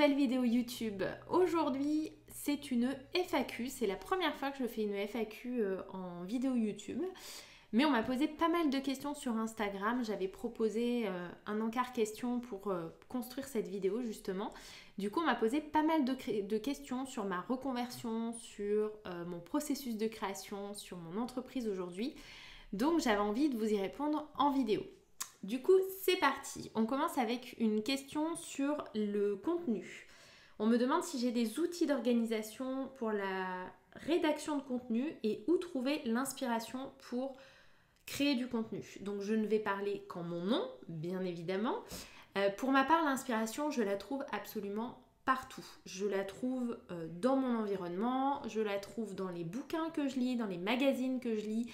nouvelle vidéo YouTube. Aujourd'hui, c'est une FAQ. C'est la première fois que je fais une FAQ en vidéo YouTube. Mais on m'a posé pas mal de questions sur Instagram. J'avais proposé un encart questions pour construire cette vidéo justement. Du coup, on m'a posé pas mal de questions sur ma reconversion, sur mon processus de création, sur mon entreprise aujourd'hui. Donc, j'avais envie de vous y répondre en vidéo. Du coup, c'est parti. On commence avec une question sur le contenu. On me demande si j'ai des outils d'organisation pour la rédaction de contenu et où trouver l'inspiration pour créer du contenu. Donc, je ne vais parler qu'en mon nom, bien évidemment. Pour ma part, l'inspiration, je la trouve absolument partout. Je la trouve dans mon environnement, je la trouve dans les bouquins que je lis, dans les magazines que je lis.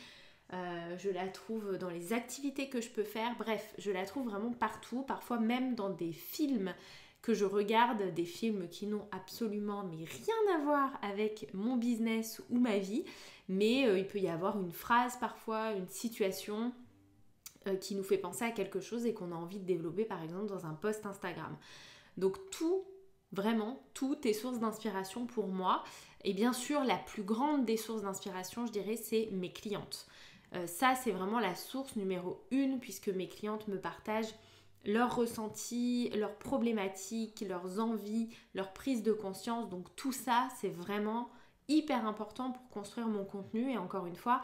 Je la trouve dans les activités que je peux faire. Bref, je la trouve vraiment partout, parfois même dans des films que je regarde, des films qui n'ont absolument mais rien à voir avec mon business ou ma vie, mais il peut y avoir une phrase parfois, une situation qui nous fait penser à quelque chose et qu'on a envie de développer par exemple dans un post Instagram. Donc tout, vraiment, tout est source d'inspiration pour moi. Et bien sûr, la plus grande des sources d'inspiration, je dirais, c'est mes clientes. Ça, c'est vraiment la source numéro 1 puisque mes clientes me partagent leurs ressentis, leurs problématiques, leurs envies, leurs prises de conscience. Donc tout ça, c'est vraiment hyper important pour construire mon contenu et encore une fois,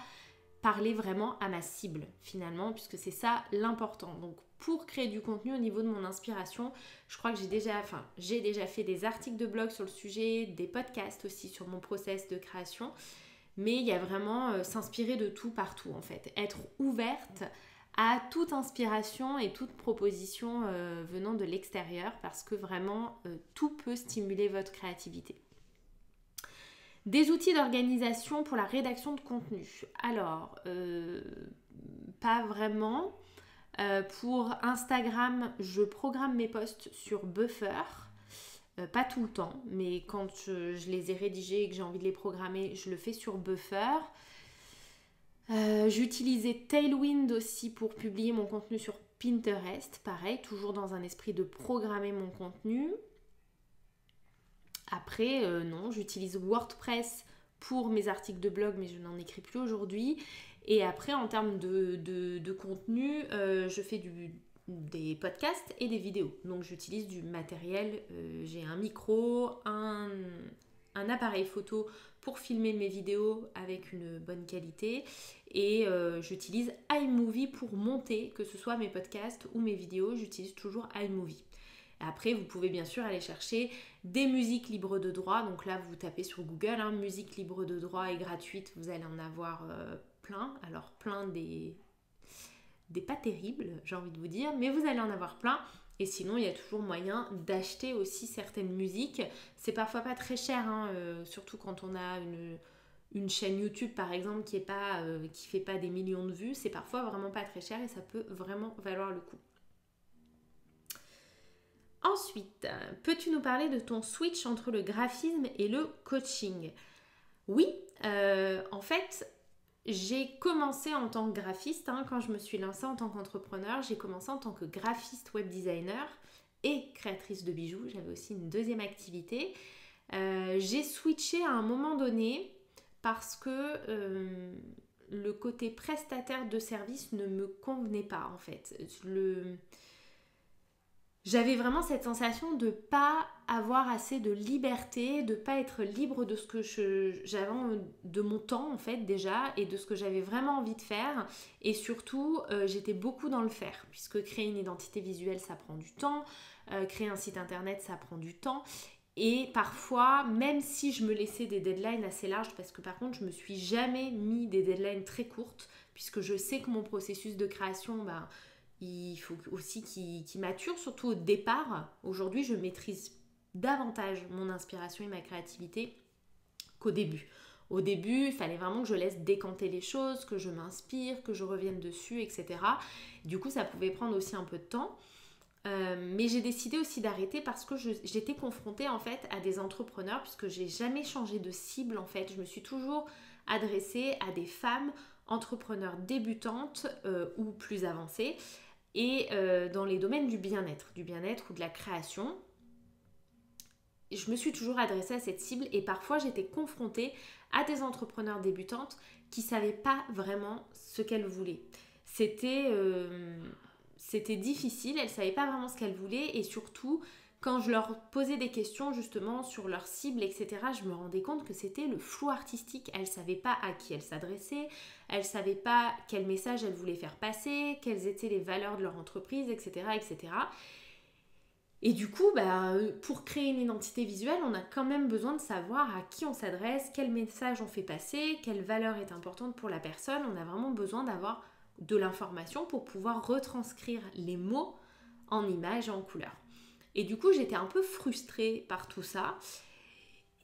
parler vraiment à ma cible finalement puisque c'est ça l'important. Donc pour créer du contenu au niveau de mon inspiration, je crois que j'ai déjà fait des articles de blog sur le sujet, des podcasts aussi sur mon process de création. Mais il y a vraiment s'inspirer de tout partout en fait. Être ouverte à toute inspiration et toute proposition venant de l'extérieur parce que vraiment tout peut stimuler votre créativité. Des outils d'organisation pour la rédaction de contenu. Alors, pas vraiment. Pour Instagram, je programme mes posts sur Buffer. Pas tout le temps, mais quand je les ai rédigés et que j'ai envie de les programmer, je le fais sur Buffer. J'utilisais Tailwind aussi pour publier mon contenu sur Pinterest. Pareil, toujours dans un esprit de programmer mon contenu. Après, non, j'utilise WordPress pour mes articles de blog, mais je n'en écris plus aujourd'hui. Et après, en termes de contenu, je fais des podcasts et des vidéos. Donc j'utilise du matériel, j'ai un micro, un appareil photo pour filmer mes vidéos avec une bonne qualité et j'utilise iMovie pour monter, que ce soit mes podcasts ou mes vidéos, j'utilise toujours iMovie. Après, vous pouvez bien sûr aller chercher des musiques libres de droit. Donc là, vous tapez sur Google, musique libre de droit et gratuite, vous allez en avoir plein. Alors plein des pas terribles, j'ai envie de vous dire, mais vous allez en avoir plein. Et sinon, il y a toujours moyen d'acheter aussi certaines musiques. C'est parfois pas très cher, surtout quand on a une chaîne YouTube par exemple qui fait pas des millions de vues. C'est parfois vraiment pas très cher et ça peut vraiment valoir le coup. Ensuite, peux-tu nous parler de ton switch entre le graphisme et le coaching ? Oui, en fait, j'ai commencé en tant que graphiste, quand je me suis lancée en tant qu'entrepreneur, j'ai commencé en tant que graphiste web designer et créatrice de bijoux. J'avais aussi une deuxième activité. J'ai switché à un moment donné parce que le côté prestataire de service ne me convenait pas en fait. J'avais vraiment cette sensation de ne pas avoir assez de liberté, de ne pas être libre de ce que j'avais de mon temps en fait déjà et de ce que j'avais vraiment envie de faire. Et surtout, j'étais beaucoup dans le faire puisque créer une identité visuelle, ça prend du temps. Créer un site internet, ça prend du temps. Et parfois, même si je me laissais des deadlines assez larges, parce que par contre, je me suis jamais mis des deadlines très courtes puisque je sais que mon processus de création... il faut aussi qu'il mature, surtout au départ. Aujourd'hui, je maîtrise davantage mon inspiration et ma créativité qu'au début. Au début, il fallait vraiment que je laisse décanter les choses, que je m'inspire, que je revienne dessus, etc. Du coup, ça pouvait prendre aussi un peu de temps. Mais j'ai décidé aussi d'arrêter parce que j'étais confrontée en fait à des entrepreneurs puisque j'ai jamais changé de cible en fait. Je me suis toujours adressée à des femmes entrepreneurs débutantes ou plus avancées et dans les domaines du bien-être ou de la création. je me suis toujours adressée à cette cible et parfois j'étais confrontée à des entrepreneurs débutantes qui ne savaient pas vraiment ce qu'elles voulaient. C'était difficile, elles ne savaient pas vraiment ce qu'elles voulaient et surtout quand je leur posais des questions justement sur leur cible, etc., je me rendais compte que c'était le flou artistique. Elles ne savaient pas à qui elles s'adressaient, elles ne savaient pas quel message elles voulaient faire passer, quelles étaient les valeurs de leur entreprise, etc., etc. Et du coup, pour créer une identité visuelle, on a quand même besoin de savoir à qui on s'adresse, quel message on fait passer, quelle valeur est importante pour la personne. On a vraiment besoin d'avoir de l'information pour pouvoir retranscrire les mots en images et en couleurs. Et du coup, j'étais un peu frustrée par tout ça.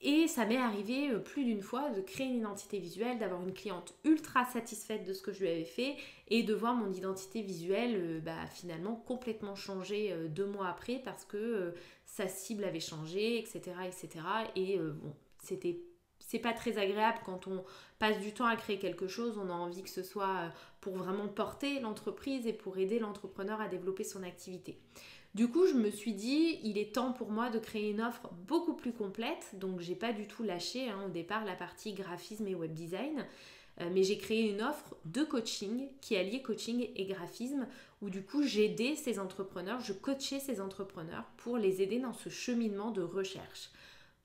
Et ça m'est arrivé plus d'une fois de créer une identité visuelle, d'avoir une cliente ultra satisfaite de ce que je lui avais fait et de voir mon identité visuelle finalement complètement changer 2 mois après parce que sa cible avait changé, etc. etc. Et c'est pas très agréable quand on passe du temps à créer quelque chose, on a envie que ce soit pour vraiment porter l'entreprise et pour aider l'entrepreneur à développer son activité. Du coup, je me suis dit, il est temps pour moi de créer une offre beaucoup plus complète. Donc, j'ai pas du tout lâché au départ la partie graphisme et web design. Mais j'ai créé une offre de coaching qui alliait coaching et graphisme où du coup, j'aidais ces entrepreneurs, je coachais ces entrepreneurs pour les aider dans ce cheminement de recherche.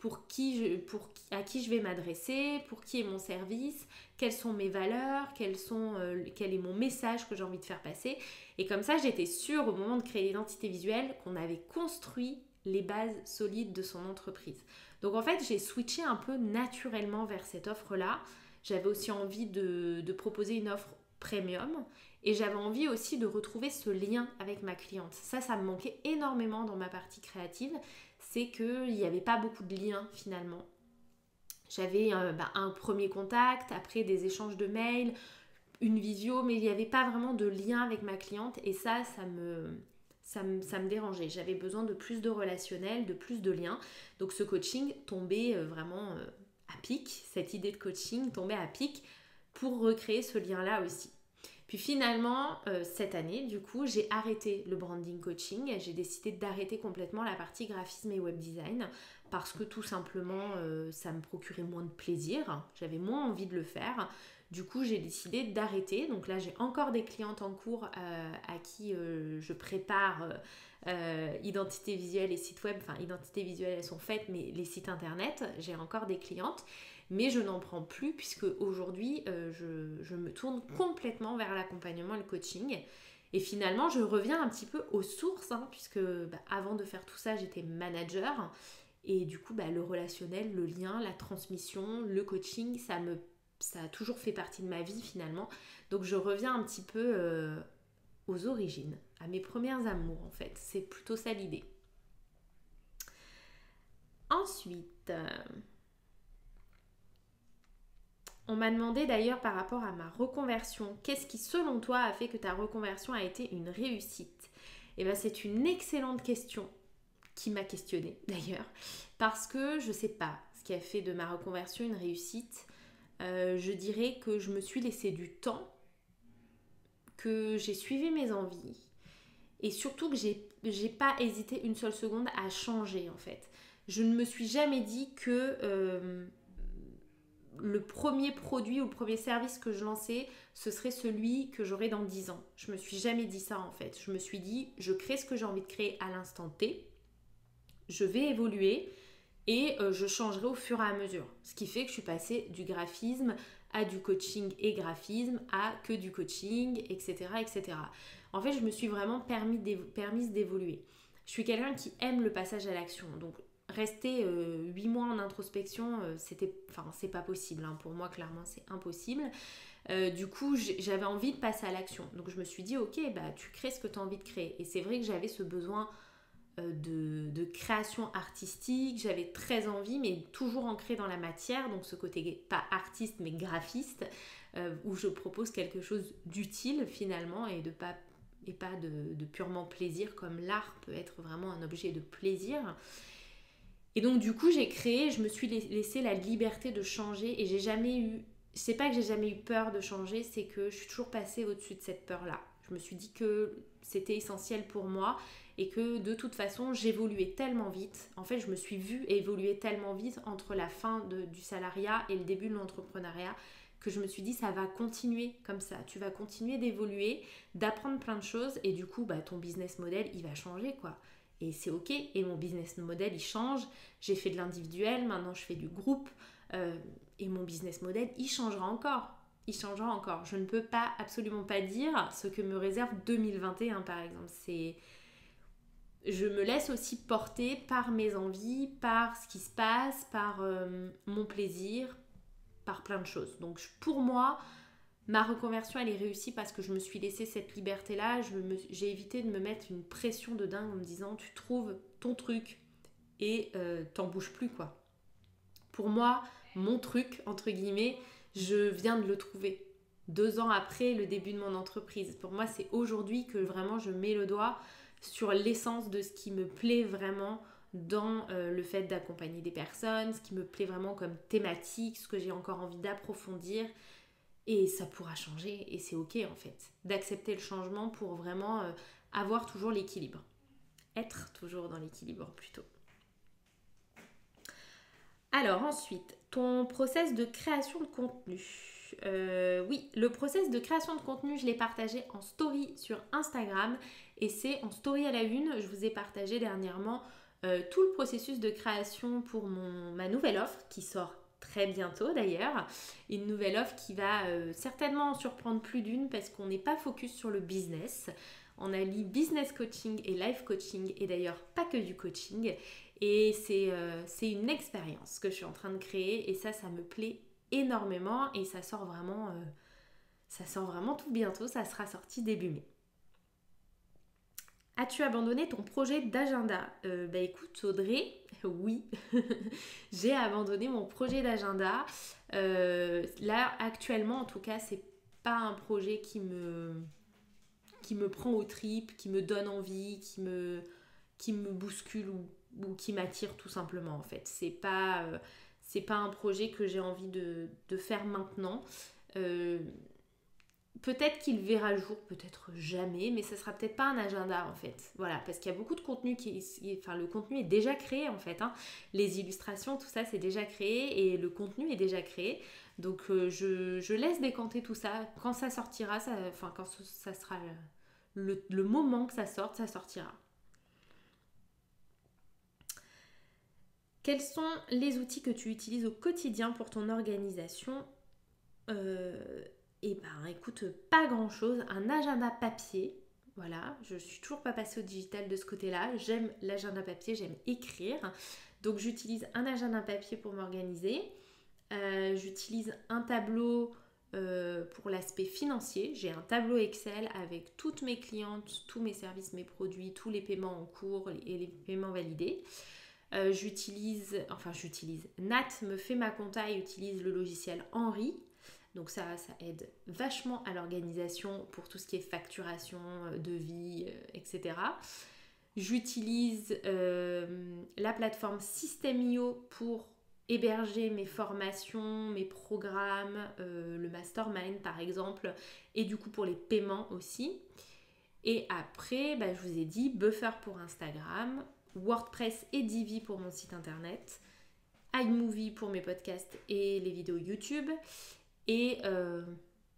À qui je vais m'adresser, pour qui est mon service, quelles sont mes valeurs, quel est mon message que j'ai envie de faire passer. Et comme ça, j'étais sûre au moment de créer l'identité visuelle qu'on avait construit les bases solides de son entreprise. Donc en fait, j'ai switché un peu naturellement vers cette offre-là. J'avais aussi envie de proposer une offre premium et j'avais envie aussi de retrouver ce lien avec ma cliente. Ça me manquait énormément dans ma partie créative. C'est qu'il n'y avait pas beaucoup de liens finalement. J'avais un premier contact, après des échanges de mails, une visio, mais il n'y avait pas vraiment de lien avec ma cliente et ça me dérangeait. J'avais besoin de plus de relationnel, de plus de liens. Donc ce coaching tombait vraiment à pic, cette idée de coaching tombait à pic pour recréer ce lien-là aussi. Puis finalement, cette année, du coup, j'ai arrêté le branding coaching. J'ai décidé d'arrêter complètement la partie graphisme et web design parce que tout simplement, ça me procurait moins de plaisir. J'avais moins envie de le faire. Du coup, j'ai décidé d'arrêter. Donc là, j'ai encore des clientes en cours à qui je prépare identité visuelle et site web. Enfin, identité visuelle, elles sont faites, mais les sites internet, j'ai encore des clientes. Mais je n'en prends plus puisque aujourd'hui, je me tourne complètement vers l'accompagnement et le coaching. Et finalement, je reviens un petit peu aux sources puisque avant de faire tout ça, j'étais manager. Et du coup, le relationnel, le lien, la transmission, le coaching, ça a toujours fait partie de ma vie finalement. Donc je reviens un petit peu aux origines, à mes premières amours en fait. C'est plutôt ça l'idée. Ensuite... on m'a demandé d'ailleurs par rapport à ma reconversion, qu'est-ce qui selon toi a fait que ta reconversion a été une réussite ? Et c'est une excellente question qui m'a questionnée d'ailleurs, parce que je ne sais pas ce qui a fait de ma reconversion une réussite. Je dirais que je me suis laissé du temps, que j'ai suivi mes envies et surtout que j'ai pas hésité une seule seconde à changer en fait. Je ne me suis jamais dit que... le premier produit ou le premier service que je lançais, ce serait celui que j'aurais dans 10 ans. Je me suis jamais dit ça en fait. Je me suis dit, je crée ce que j'ai envie de créer à l'instant T, je vais évoluer et je changerai au fur et à mesure. Ce qui fait que je suis passée du graphisme à du coaching et graphisme à que du coaching, etc. etc. En fait, je me suis vraiment permise d'évoluer. Je suis quelqu'un qui aime le passage à l'action. Donc, rester 8 mois en introspection, c'est pas possible. Pour moi, clairement, c'est impossible. Du coup, j'avais envie de passer à l'action. Donc, je me suis dit, ok, tu crées ce que tu as envie de créer. Et c'est vrai que j'avais ce besoin de création artistique. J'avais très envie, mais toujours ancrée dans la matière. Donc, ce côté pas artiste, mais graphiste, où je propose quelque chose d'utile finalement et pas de purement plaisir, comme l'art peut être vraiment un objet de plaisir. Et donc du coup j'ai créé, je me suis laissé la liberté de changer et c'est pas que j'ai jamais eu peur de changer, c'est que je suis toujours passée au-dessus de cette peur-là. Je me suis dit que c'était essentiel pour moi et que de toute façon, j'évoluais tellement vite. En fait, je me suis vue évoluer tellement vite entre la fin du salariat et le début de l'entrepreneuriat que je me suis dit ça va continuer comme ça. Tu vas continuer d'évoluer, d'apprendre plein de choses et du coup, ton business model, il va changer quoi. Et c'est ok. Et mon business model, il change. J'ai fait de l'individuel, maintenant je fais du groupe. Et mon business model, il changera encore. Il changera encore. Je ne peux pas, absolument pas dire ce que me réserve 2021 par exemple. Je me laisse aussi porter par mes envies, par ce qui se passe, par mon plaisir, par plein de choses. Donc pour moi, ma reconversion, elle est réussie parce que je me suis laissé cette liberté-là. J'ai évité de me mettre une pression de dingue en me disant tu trouves ton truc et t'en bouges plus quoi. Pour moi, mon truc, entre guillemets, je viens de le trouver. 2 ans après le début de mon entreprise. Pour moi, c'est aujourd'hui que vraiment je mets le doigt sur l'essence de ce qui me plaît vraiment dans le fait d'accompagner des personnes, ce qui me plaît vraiment comme thématique, ce que j'ai encore envie d'approfondir. Et ça pourra changer et c'est ok en fait. D'accepter le changement pour vraiment avoir toujours l'équilibre. Être toujours dans l'équilibre plutôt. Alors ensuite, ton process de création de contenu. Oui, le process de création de contenu, je l'ai partagé en story sur Instagram et c'est en story à la une. Je vous ai partagé dernièrement tout le processus de création pour ma nouvelle offre qui sort très bientôt d'ailleurs. Une nouvelle offre qui va certainement en surprendre plus d'une parce qu'on n'est pas focus sur le business. On allie business coaching et life coaching et d'ailleurs pas que du coaching. Et c'est une expérience que je suis en train de créer et ça me plaît énormément et ça sort vraiment tout bientôt, ça sera sorti début mai. As-tu abandonné ton projet d'agenda ? Écoute Audrey, oui, j'ai abandonné mon projet d'agenda. Là actuellement en tout cas c'est pas un projet qui me prend aux tripes, qui me donne envie, qui me bouscule ou qui m'attire tout simplement en fait. C'est pas un projet que j'ai envie de faire maintenant. Peut-être qu'il verra le jour, peut-être jamais, mais ça sera peut-être pas un agenda en fait. Voilà, parce qu'il y a beaucoup de contenu le contenu est déjà créé en fait. Les illustrations, tout ça, c'est déjà créé et le contenu est déjà créé. Donc je laisse décanter tout ça. Quand ça sortira, quand ça sera le moment que ça sorte, ça sortira. Quels sont les outils que tu utilises au quotidien pour ton organisation ? Écoute, pas grand chose. Un agenda papier. Voilà, je suis toujours pas passée au digital de ce côté-là. J'aime l'agenda papier, j'aime écrire. Donc j'utilise un agenda papier pour m'organiser. J'utilise un tableau pour l'aspect financier. J'ai un tableau Excel avec toutes mes clientes, tous mes services, mes produits, tous les paiements en cours et les paiements validés. Nat me fait ma compta et utilise le logiciel Henri. Donc ça aide vachement à l'organisation pour tout ce qui est facturation, devis, etc. J'utilise la plateforme System.io pour héberger mes formations, mes programmes, le mastermind par exemple, et du coup pour les paiements aussi. Et après, je vous ai dit Buffer pour Instagram, WordPress et Divi pour mon site internet, iMovie pour mes podcasts et les vidéos YouTube. Et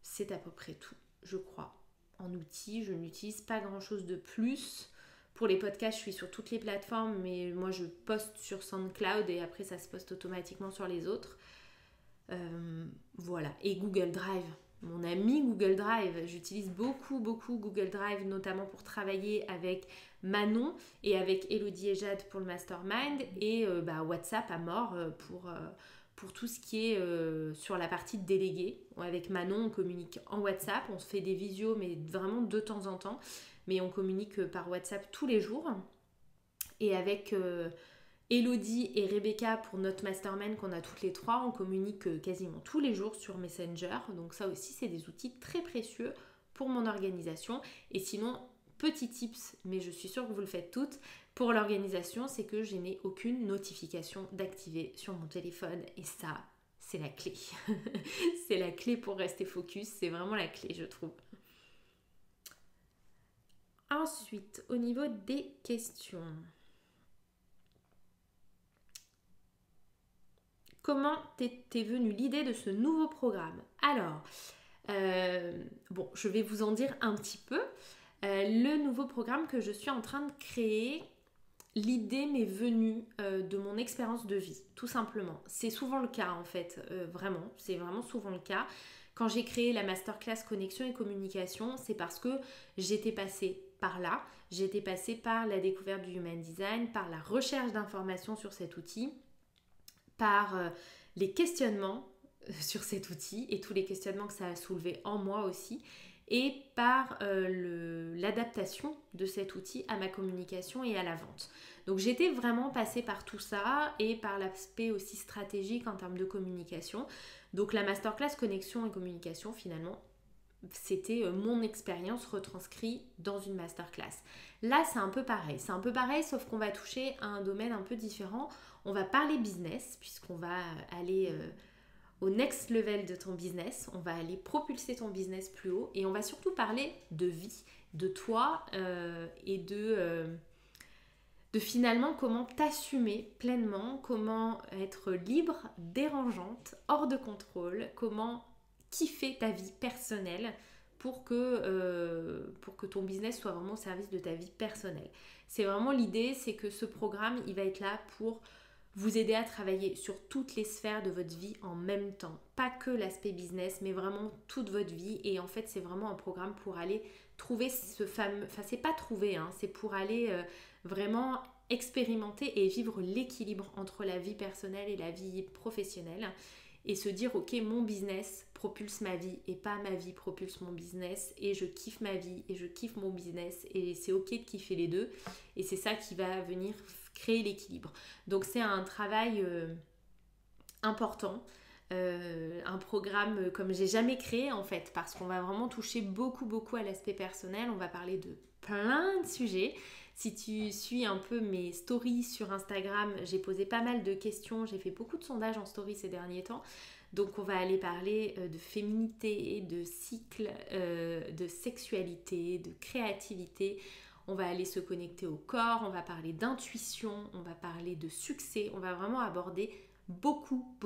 c'est à peu près tout, je crois. En outils, je n'utilise pas grand-chose de plus. Pour les podcasts, je suis sur toutes les plateformes, mais moi, je poste sur SoundCloud et après, ça se poste automatiquement sur les autres. Voilà. Et Google Drive. Mon ami Google Drive. J'utilise beaucoup Google Drive, notamment pour travailler avec Manon et avec Elodie et Jade pour le mastermind. Et WhatsApp à mort pour tout ce qui est sur la partie de délégué. Avec Manon, on communique en WhatsApp, on se fait des visios, mais vraiment de temps en temps. Mais on communique par WhatsApp tous les jours. Et avec Elodie et Rebecca pour notre mastermind qu'on a toutes les trois, on communique quasiment tous les jours sur Messenger. Donc ça aussi, c'est des outils très précieux pour mon organisation. Et sinon, petit tips, mais je suis sûre que vous le faites toutes, pour l'organisation, c'est que je n'ai aucune notification d'activer sur mon téléphone. Et ça, c'est la clé. C'est la clé pour rester focus. C'est vraiment la clé, je trouve. Ensuite, au niveau des questions. Comment t'es venue l'idée de ce nouveau programme? Alors, bon, je vais vous en dire un petit peu. Le nouveau programme que je suis en train de créer, l'idée m'est venue de mon expérience de vie, tout simplement. C'est souvent le cas en fait, vraiment, c'est vraiment souvent le cas. Quand j'ai créé la masterclass connexion et communication, c'est parce que j'étais passée par là, j'étais passée par la découverte du human design, par la recherche d'informations sur cet outil, par les questionnements sur cet outil et tous les questionnements que ça a soulevé en moi aussi, et par l'adaptation de cet outil à ma communication et à la vente. Donc j'étais vraiment passée par tout ça et par l'aspect aussi stratégique en termes de communication. Donc la masterclass connexion et communication, finalement, c'était mon expérience retranscrite dans une masterclass. Là, c'est un peu pareil. C'est un peu pareil, sauf qu'on va toucher à un domaine un peu différent. On va parler business, puisqu'on va aller au next level de ton business. On va aller propulser ton business plus haut. Et on va surtout parler de vie, de toi et de finalement comment t'assumer pleinement, comment être libre, dérangeante, hors de contrôle, comment kiffer ta vie personnelle pour que ton business soit vraiment au service de ta vie personnelle. C'est vraiment l'idée, c'est que ce programme, il va être là pour vous aider à travailler sur toutes les sphères de votre vie en même temps. Pas que l'aspect business, mais vraiment toute votre vie. Et en fait, c'est vraiment un programme pour aller trouver ce fameux... Enfin, c'est pas trouver, hein, c'est pour aller vraiment expérimenter et vivre l'équilibre entre la vie personnelle et la vie professionnelle. Et se dire, ok, mon business propulse ma vie et pas ma vie propulse mon business. Et je kiffe ma vie et je kiffe mon business. Et c'est ok de kiffer les deux. Et c'est ça qui va venir créer l'équilibre. Donc c'est un travail important, un programme comme j'ai jamais créé en fait, parce qu'on va vraiment toucher beaucoup à l'aspect personnel. On va parler de plein de sujets. Si tu suis un peu mes stories sur Instagram, j'ai posé pas mal de questions, j'ai fait beaucoup de sondages en story ces derniers temps. Donc on va aller parler de féminité, de cycle, de sexualité, de créativité. On va aller se connecter au corps, on va parler d'intuition, on va parler de succès. On va vraiment aborder beaucoup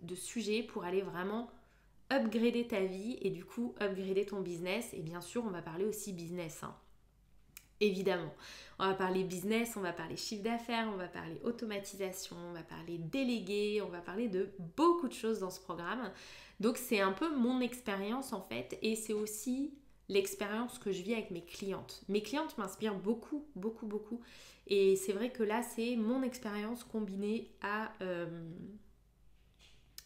de sujets pour aller vraiment upgrader ta vie et du coup upgrader ton business. Et bien sûr, on va parler aussi business, hein. Évidemment, on va parler business, on va parler chiffre d'affaires, on va parler automatisation, on va parler délégué, on va parler de beaucoup de choses dans ce programme. Donc c'est un peu mon expérience en fait, et c'est aussi l'expérience que je vis avec mes clientes. Mes clientes m'inspirent beaucoup. Et c'est vrai que là, c'est mon expérience combinée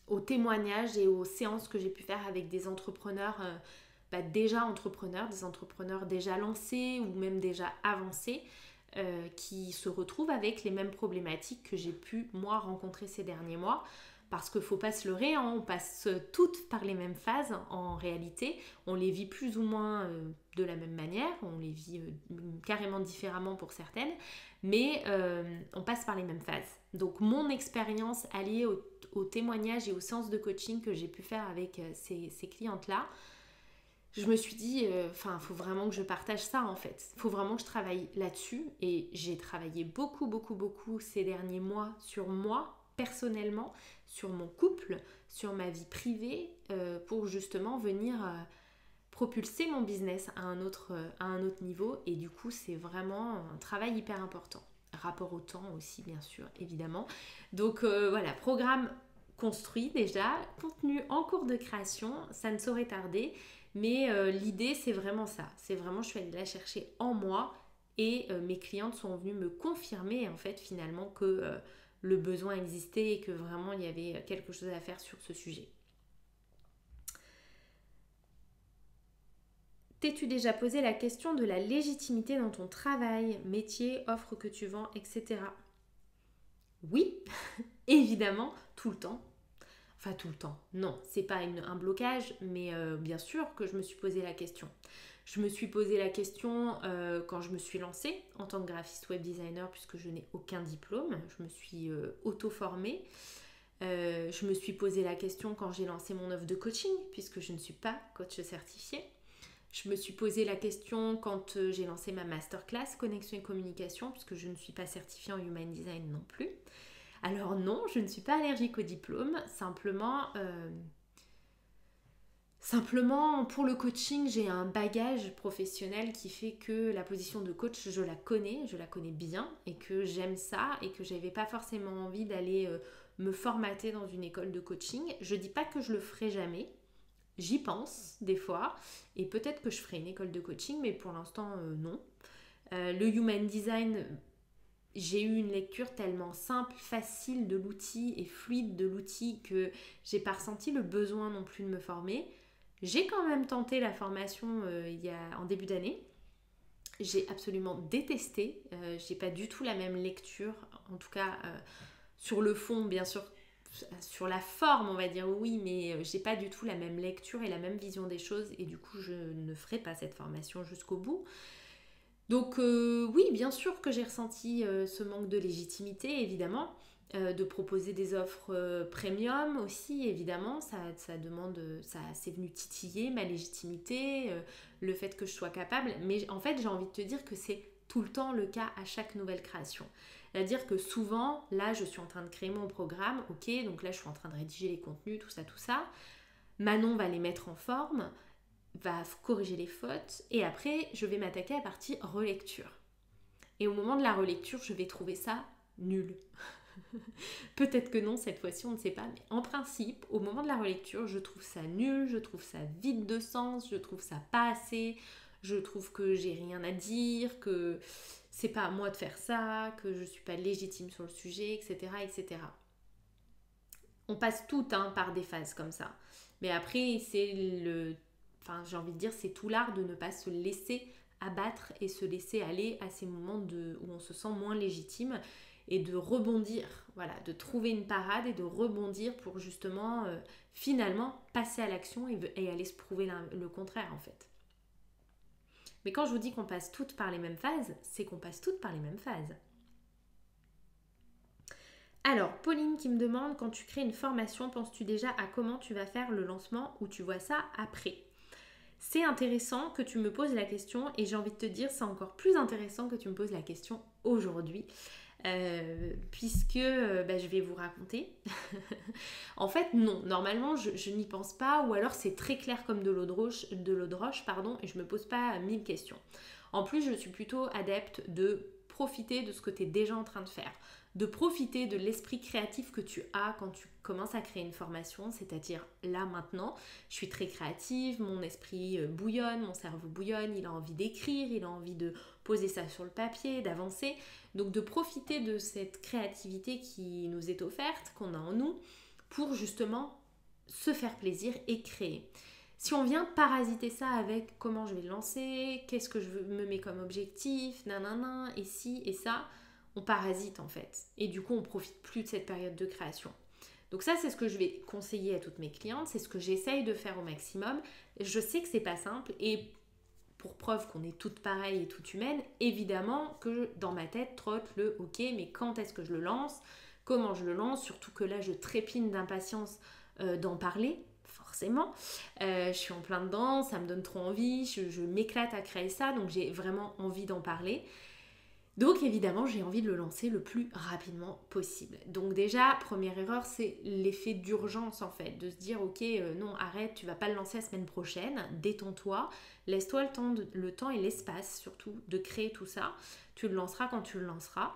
aux témoignages et aux séances que j'ai pu faire avec des entrepreneurs déjà entrepreneurs, des entrepreneurs déjà lancés ou même déjà avancés qui se retrouvent avec les mêmes problématiques que j'ai pu moi rencontrer ces derniers mois. Parce qu'il ne faut pas se leurrer, hein, on passe toutes par les mêmes phases en réalité. On les vit plus ou moins de la même manière, on les vit carrément différemment pour certaines, mais on passe par les mêmes phases. Donc mon expérience alliée au témoignage et aux séances de coaching que j'ai pu faire avec ces clientes-là, je me suis dit, il faut vraiment que je partage ça en fait. Il faut vraiment que je travaille là-dessus. Et j'ai travaillé beaucoup ces derniers mois sur moi, personnellement, sur mon couple, sur ma vie privée, pour justement venir propulser mon business à un autre niveau. Et du coup, c'est vraiment un travail hyper important. Rapport au temps aussi, bien sûr, évidemment. Donc voilà, programme construit déjà, contenu en cours de création, ça ne saurait tarder. Mais l'idée, c'est vraiment ça. C'est vraiment, je suis allée la chercher en moi et mes clientes sont venues me confirmer en fait finalement que le besoin existait et que vraiment il y avait quelque chose à faire sur ce sujet. T'es-tu déjà posé la question de la légitimité dans ton travail, métier, offre que tu vends, etc. Oui, évidemment, tout le temps. Enfin, tout le temps. Non, c'est pas un blocage, mais bien sûr que je me suis posé la question. Je me suis posé la question quand je me suis lancée en tant que graphiste web designer, puisque je n'ai aucun diplôme. Je me suis auto-formée. Je me suis posé la question quand j'ai lancé mon offre de coaching, puisque je ne suis pas coach certifiée. Je me suis posé la question quand j'ai lancé ma masterclass Connexion et Communication, puisque je ne suis pas certifiée en Human Design non plus. Alors non, je ne suis pas allergique au diplôme, simplement pour le coaching, j'ai un bagage professionnel qui fait que la position de coach, je la connais bien et que j'aime ça et que j'avais pas forcément envie d'aller me formater dans une école de coaching. Je dis pas que je le ferai jamais, j'y pense des fois et peut-être que je ferai une école de coaching, mais pour l'instant non. Le Human Design, j'ai eu une lecture tellement simple, facile de l'outil et fluide de l'outil que j'ai pas ressenti le besoin non plus de me former. J'ai quand même tenté la formation en début d'année. J'ai absolument détesté. J'ai pas du tout la même lecture, en tout cas sur le fond, bien sûr. Sur la forme, on va dire oui, mais j'ai pas du tout la même lecture et la même vision des choses et du coup je ne ferai pas cette formation jusqu'au bout. Donc oui, bien sûr que j'ai ressenti ce manque de légitimité, évidemment, de proposer des offres premium aussi, évidemment, ça demande, c'est venu titiller ma légitimité, le fait que je sois capable, mais en fait j'ai envie de te dire que c'est tout le temps le cas à chaque nouvelle création. C'est-à-dire que souvent, là je suis en train de créer mon programme, ok, donc là je suis en train de rédiger les contenus, tout ça, Manon va les mettre en forme, va corriger les fautes et après je vais m'attaquer à la partie relecture. Et au moment de la relecture, je vais trouver ça nul. Peut-être que non, cette fois-ci on ne sait pas, mais en principe, au moment de la relecture, je trouve ça nul, je trouve ça vide de sens, je trouve ça pas assez, je trouve que j'ai rien à dire, que c'est pas à moi de faire ça, que je suis pas légitime sur le sujet, etc. etc. On passe toutes par des phases comme ça. Mais après, j'ai envie de dire, c'est tout l'art de ne pas se laisser abattre et se laisser aller à ces moments où on se sent moins légitime et de rebondir, voilà, de trouver une parade et de rebondir pour justement finalement passer à l'action et aller se prouver le contraire en fait. Mais quand je vous dis qu'on passe toutes par les mêmes phases, c'est qu'on passe toutes par les mêmes phases. Alors, Pauline qui me demande, quand tu crées une formation, penses-tu déjà à comment tu vas faire le lancement ou tu vois ça après ? C'est intéressant que tu me poses la question et j'ai envie de te dire, c'est encore plus intéressant que tu me poses la question aujourd'hui puisque je vais vous raconter. En fait, non, normalement, je n'y pense pas ou alors c'est très clair comme de l'eau de roche, et je me pose pas 1000 questions. En plus, je suis plutôt adepte de profiter de ce que tu es déjà en train de faire, de profiter de l'esprit créatif que tu as quand tu commences à créer une formation, c'est-à-dire là maintenant, je suis très créative, mon esprit bouillonne, mon cerveau bouillonne, il a envie d'écrire, il a envie de poser ça sur le papier, d'avancer, donc de profiter de cette créativité qui nous est offerte, qu'on a en nous, pour justement se faire plaisir et créer. Si on vient parasiter ça avec comment je vais le lancer, qu'est-ce que je me mets comme objectif, nanana, et ci et ça, on parasite en fait. Et du coup, on profite plus de cette période de création. Donc ça, c'est ce que je vais conseiller à toutes mes clientes, c'est ce que j'essaye de faire au maximum. Je sais que c'est pas simple et pour preuve qu'on est toutes pareilles et toutes humaines, évidemment que dans ma tête trotte le « ok, mais quand est-ce que je le lance ? Comment je le lance ?» Surtout que là, je trépigne d'impatience d'en parler. Forcément, je suis en plein dedans, ça me donne trop envie, je m'éclate à créer ça, donc j'ai vraiment envie d'en parler. Donc évidemment, j'ai envie de le lancer le plus rapidement possible. Donc déjà, première erreur, c'est l'effet d'urgence en fait, de se dire ok, non, arrête, tu vas pas le lancer la semaine prochaine, détends-toi, laisse-toi le temps et l'espace surtout de créer tout ça. Tu le lanceras quand tu le lanceras.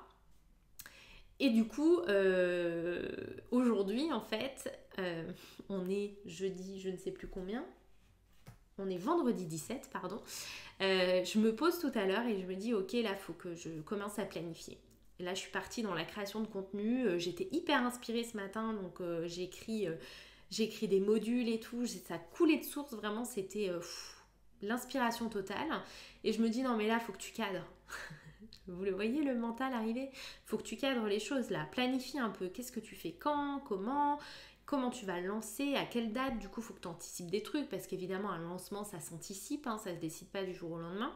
Et du coup, aujourd'hui en fait, on est jeudi, je ne sais plus combien. On est vendredi 17, pardon. Je me pose tout à l'heure et je me dis ok, là, il faut que je commence à planifier. Et là, je suis partie dans la création de contenu. J'étais hyper inspirée ce matin, donc j'ai écrit des modules et tout. Ça coulait de source, vraiment, c'était l'inspiration totale. Et je me dis non, mais là, il faut que tu cadres. Vous le voyez, le mental arriver ? Il faut que tu cadres les choses là. Planifie un peu. Qu'est-ce que tu fais quand ? Comment tu vas lancer, à quelle date, du coup il faut que tu anticipes des trucs parce qu'évidemment un lancement ça s'anticipe, ça se décide pas du jour au lendemain.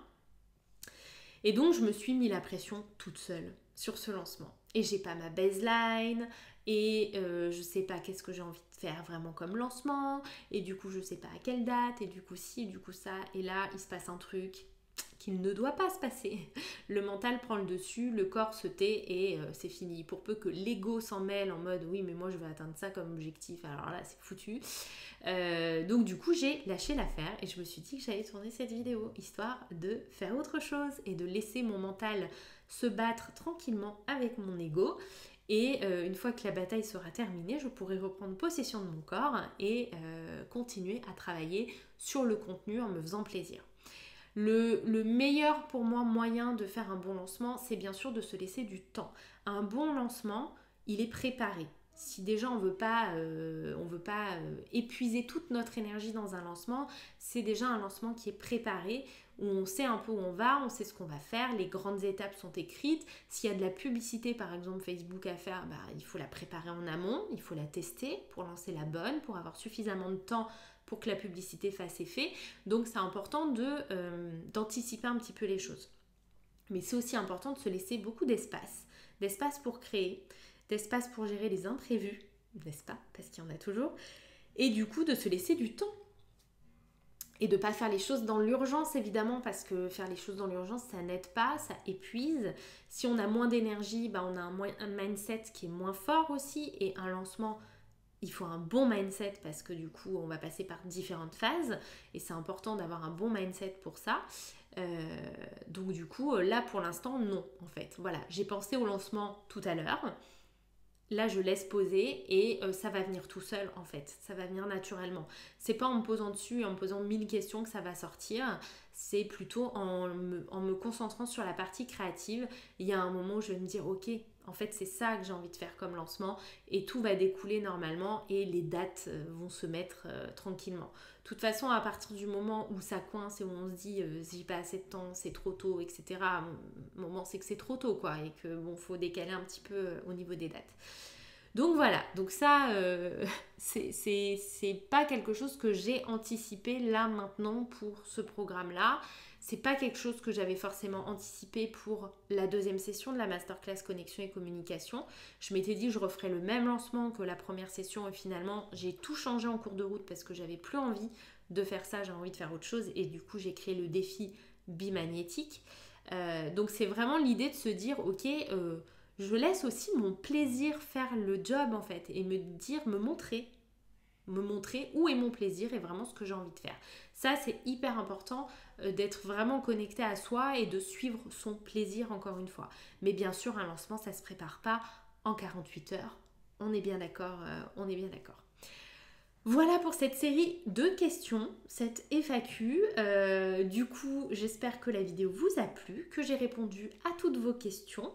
Et donc je me suis mis la pression toute seule sur ce lancement. et j'ai pas ma baseline, et je sais pas qu'est-ce que j'ai envie de faire vraiment comme lancement, et du coup je sais pas à quelle date, et du coup ci, du coup ça, et là il se passe un truc qu'il ne doit pas se passer. Le mental prend le dessus, le corps se tait et c'est fini. Pour peu que l'ego s'en mêle en mode oui mais moi je veux atteindre ça comme objectif, alors là c'est foutu. Donc du coup j'ai lâché l'affaire et je me suis dit que j'allais tourner cette vidéo histoire de faire autre chose et de laisser mon mental se battre tranquillement avec mon ego. Et une fois que la bataille sera terminée, je pourrai reprendre possession de mon corps et continuer à travailler sur le contenu en me faisant plaisir. Le meilleur pour moi moyen de faire un bon lancement, c'est bien sûr de se laisser du temps. Un bon lancement, il est préparé. Si déjà on veut pas épuiser toute notre énergie dans un lancement, c'est déjà un lancement qui est préparé, où on sait un peu où on va, on sait ce qu'on va faire, les grandes étapes sont écrites. S'il y a de la publicité par exemple Facebook à faire, il faut la préparer en amont, il faut la tester pour lancer la bonne, pour avoir suffisamment de temps pour que la publicité fasse effet. Donc c'est important d'anticiper un petit peu les choses. Mais c'est aussi important de se laisser beaucoup d'espace pour créer, d'espace pour gérer les imprévus, n'est-ce pas? Parce qu'il y en a toujours. Et du coup de se laisser du temps. Et de ne pas faire les choses dans l'urgence évidemment, parce que faire les choses dans l'urgence ça n'aide pas, ça épuise. Si on a moins d'énergie, on a un mindset qui est moins fort aussi, et un lancement, il faut un bon mindset parce que du coup on va passer par différentes phases et c'est important d'avoir un bon mindset pour ça. Donc du coup là pour l'instant non en fait. Voilà, j'ai pensé au lancement tout à l'heure. Là je laisse poser et ça va venir tout seul en fait, ça va venir naturellement. C'est pas en me posant dessus et en me posant 1000 questions que ça va sortir, c'est plutôt en me concentrant sur la partie créative. Il y a un moment où je vais me dire ok, en fait c'est ça que j'ai envie de faire comme lancement et tout va découler normalement et les dates vont se mettre tranquillement. De toute façon à partir du moment où ça coince et où on se dit j'ai pas assez de temps, c'est trop tôt, etc. Le moment c'est que c'est trop tôt quoi et que faut décaler un petit peu au niveau des dates. Donc voilà, donc ça c'est pas quelque chose que j'ai anticipé là maintenant pour ce programme-là. C'est pas quelque chose que j'avais forcément anticipé pour la deuxième session de la masterclass connexion et communication. Je m'étais dit que je referais le même lancement que la première session et finalement j'ai tout changé en cours de route parce que j'avais plus envie de faire ça, j'avais envie de faire autre chose et du coup j'ai créé le défi bimagnétique. Donc c'est vraiment l'idée de se dire ok, je laisse aussi mon plaisir faire le job en fait et me montrer où est mon plaisir et vraiment ce que j'ai envie de faire. Ça c'est hyper important d'être vraiment connecté à soi et de suivre son plaisir encore une fois. Mais bien sûr un lancement ça se prépare pas en 48 heures. On est bien d'accord, Voilà pour cette série de questions, cette FAQ. Du coup, j'espère que la vidéo vous a plu, que j'ai répondu à toutes vos questions.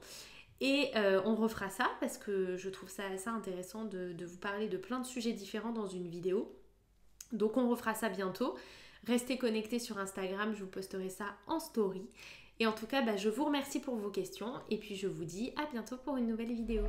Et on refera ça parce que je trouve ça assez intéressant de vous parler de plein de sujets différents dans une vidéo. Donc on refera ça bientôt. Restez connectés sur Instagram, je vous posterai ça en story. Et en tout cas, je vous remercie pour vos questions et puis je vous dis à bientôt pour une nouvelle vidéo.